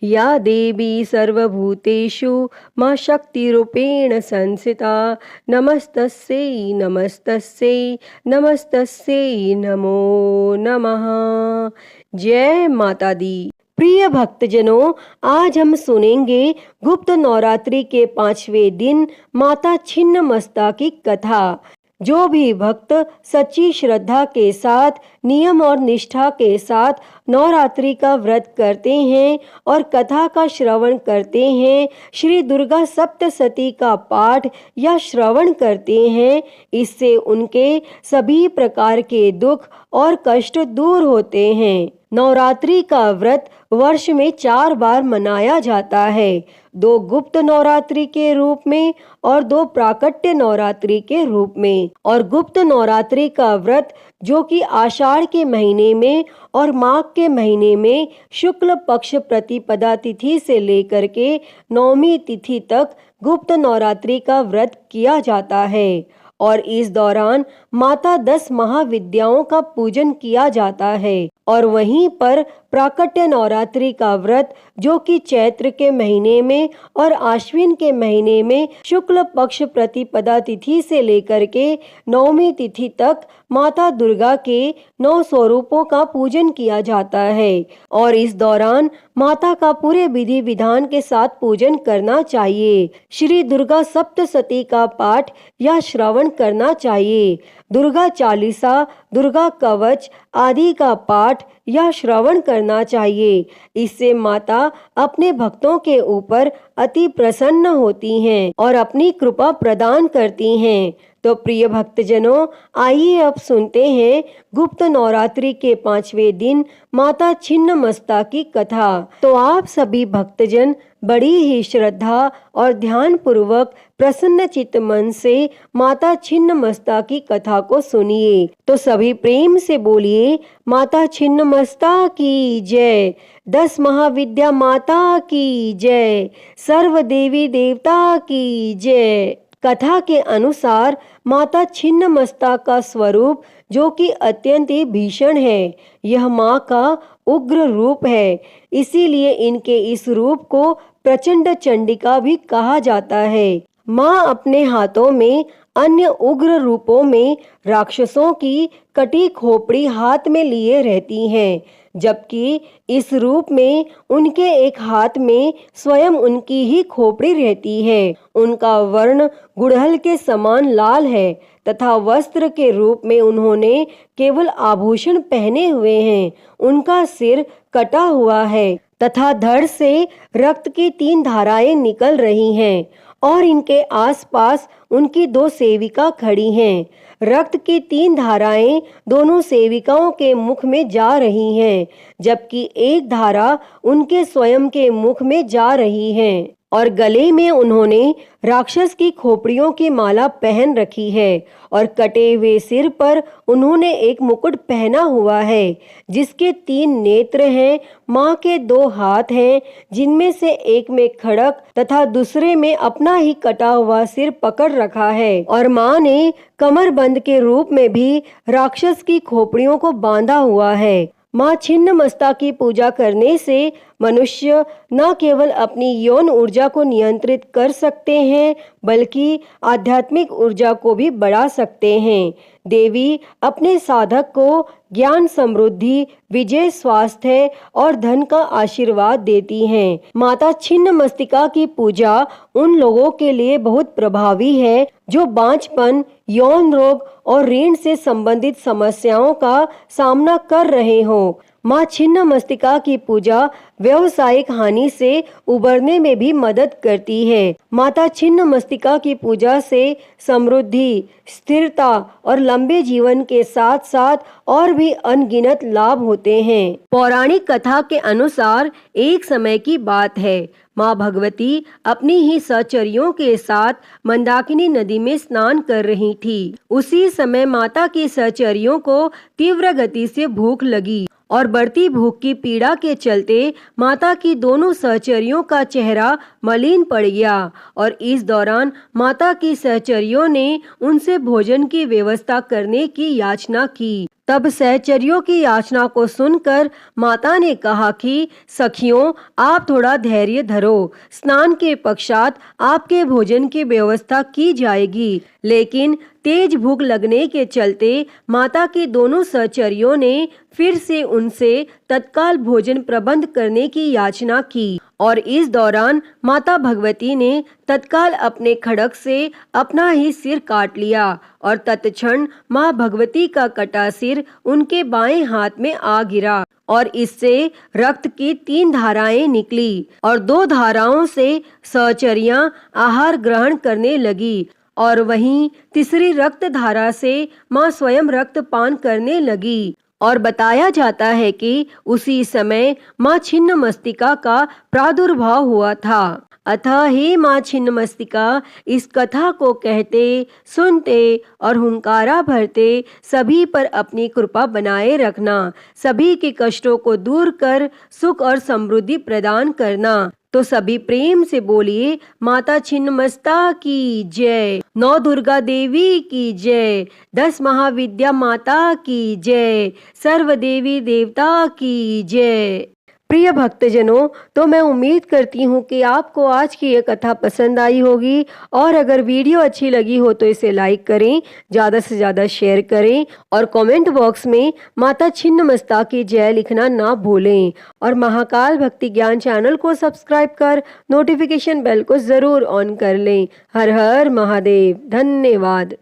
या देवी सर्वभूतेषु मां शक्तिरूपेण संस्थिता नमस्तस्यै नमस्तस्यै नमस्तस्यै नमो नमः। जय माता दी। प्रिय भक्तजनों, आज हम सुनेंगे गुप्त नवरात्रि के 5वें दिन माता छिन्नमस्ता की कथा। जो भी भक्त सच्ची श्रद्धा के साथ नियम और निष्ठा के साथ नवरात्रि का व्रत करते हैं और कथा का श्रवण करते हैं, श्री दुर्गा सप्तशती का पाठ या श्रवण करते हैं, इससे उनके सभी प्रकार के दुख और कष्ट दूर होते हैं। नवरात्रि का व्रत वर्ष में 4 बार मनाया जाता है, 2 गुप्त नवरात्रि के रूप में और 2 प्राकट्य नवरात्रि के रूप में। और गुप्त नवरात्रि का व्रत जो कि आषाढ़ के महीने में और माघ के महीने में शुक्ल पक्ष प्रतिपदा तिथि से लेकर के 9वीं तिथि तक गुप्त नवरात्रि का व्रत किया जाता है। और इस दौरान माता 10 महाविद्याओं का पूजन किया जाता है। और वहीं पर प्राकट्य नवरात्रि का व्रत जो कि चैत्र के महीने में और आश्विन के महीने में शुक्ल पक्ष प्रतिपदा तिथि से लेकर के 9वीं तिथि तक माता दुर्गा के 9 स्वरूपों का पूजन किया जाता है। और इस दौरान माता का पूरे विधि विधान के साथ पूजन करना चाहिए। श्री दुर्गा सप्तशती का पाठ या श्रवण करना चाहिए। दुर्गा चालीसा, दुर्गा कवच आदि का पाठ या श्रवण करना चाहिए। इससे माता अपने भक्तों के ऊपर अति प्रसन्न होती हैं और अपनी कृपा प्रदान करती हैं। तो प्रिय भक्तजनों, आइए अब सुनते हैं गुप्त नवरात्रि के 5वें दिन माता छिन्नमस्ता की कथा। तो आप सभी भक्तजन बड़ी ही श्रद्धा और ध्यान पूर्वक प्रसन्न चित्त मन से माता छिन्नमस्ता की कथा को सुनिए। तो सभी प्रेम से बोलिए, माता छिन्नमस्ता की जय, 10 महाविद्या माता की जय, सर्व देवी देवता की जय। कथा के अनुसार माता छिन्नमस्ता का स्वरूप जो कि अत्यंत ही भीषण है, यह माँ का उग्र रूप है। इसीलिए इनके इस रूप को प्रचंड चंडिका भी कहा जाता है। माँ अपने हाथों में अन्य उग्र रूपों में राक्षसों की कटी खोपड़ी हाथ में लिए रहती हैं, जबकि इस रूप में उनके एक हाथ में स्वयं उनकी ही खोपड़ी रहती है। उनका वर्ण गुड़हल के समान लाल है तथा वस्त्र के रूप में उन्होंने केवल आभूषण पहने हुए हैं। उनका सिर कटा हुआ है तथा धड़ से रक्त की 3 धाराएं निकल रही हैं और इनके आसपास उनकी 2 सेविका खड़ी हैं। रक्त की 3 धाराएं दोनों सेविकाओं के मुख में जा रही हैं, जबकि एक धारा उनके स्वयं के मुख में जा रही है। और गले में उन्होंने राक्षस की खोपड़ियों की माला पहन रखी है और कटे हुए सिर पर उन्होंने एक मुकुट पहना हुआ है, जिसके 3 नेत्र हैं। माँ के 2 हाथ हैं, जिनमें से एक में खड़ग तथा दूसरे में अपना ही कटा हुआ सिर पकड़ रखा है। और माँ ने कमरबंद के रूप में भी राक्षस की खोपड़ियों को बांधा हुआ है। माँ छिन्नमस्ता की पूजा करने से मनुष्य न केवल अपनी यौन ऊर्जा को नियंत्रित कर सकते हैं, बल्कि आध्यात्मिक ऊर्जा को भी बढ़ा सकते हैं। देवी अपने साधक को ज्ञान, समृद्धि, विजय, स्वास्थ्य और धन का आशीर्वाद देती हैं। माता छिन्नमस्तिका की पूजा उन लोगों के लिए बहुत प्रभावी है जो बांझपन, यौन रोग और ऋण से संबंधित समस्याओं का सामना कर रहे हों। माँ छिन्नमस्तिका की पूजा व्यवसायिक हानि से उबरने में भी मदद करती है। माता छिन्नमस्तिका की पूजा से समृद्धि, स्थिरता और लंबे जीवन के साथ साथ और भी अनगिनत लाभ होते हैं। पौराणिक कथा के अनुसार एक समय की बात है, माँ भगवती अपनी ही सहचरियों के साथ मंदाकिनी नदी में स्नान कर रही थी। उसी समय माता की सहचरियों को तीव्र गति से भूख लगी और बढ़ती भूख की पीड़ा के चलते माता की दोनों सहचरियों का चेहरा मलिन पड़ गया और इस दौरान माता की सहचरियों ने उनसे भोजन की व्यवस्था करने की याचना की। तब सहचर्यों की याचना को सुनकर माता ने कहा कि सखियों, आप थोड़ा धैर्य धरो, स्नान के पश्चात आपके भोजन की व्यवस्था की जाएगी। लेकिन तेज भूख लगने के चलते माता के दोनों सहचर्यों ने फिर से उनसे तत्काल भोजन प्रबंध करने की याचना की और इस दौरान माता भगवती ने तत्काल अपने खड्ग से अपना ही सिर काट लिया और तत्क्षण माँ भगवती का कटा सिर उनके बाएं हाथ में आ गिरा और इससे रक्त की 3 धाराएं निकली और 2 धाराओं से सहचर्या आहार ग्रहण करने लगी और वहीं तीसरी रक्त धारा से माँ स्वयं रक्त पान करने लगी। और बताया जाता है कि उसी समय माँ छिन्नमस्तिका का प्रादुर्भाव हुआ था। अतः हे माँ छिन्नमस्तिका, इस कथा को कहते, सुनते और हुंकारा भरते सभी पर अपनी कृपा बनाए रखना, सभी के कष्टों को दूर कर सुख और समृद्धि प्रदान करना। तो सभी प्रेम से बोलिए, माता छिन्नमस्ता की जय, 9 दुर्गा देवी की जय, 10 महाविद्या माता की जय, सर्व देवी देवता की जय। प्रिय भक्तजनों, तो मैं उम्मीद करती हूँ कि आपको आज की ये कथा पसंद आई होगी और अगर वीडियो अच्छी लगी हो तो इसे लाइक करें, ज़्यादा से ज़्यादा शेयर करें और कमेंट बॉक्स में माता छिन्नमस्ता की जय लिखना ना भूलें और महाकाल भक्ति ज्ञान चैनल को सब्सक्राइब कर नोटिफिकेशन बेल को ज़रूर ऑन कर लें। हर हर महादेव। धन्यवाद।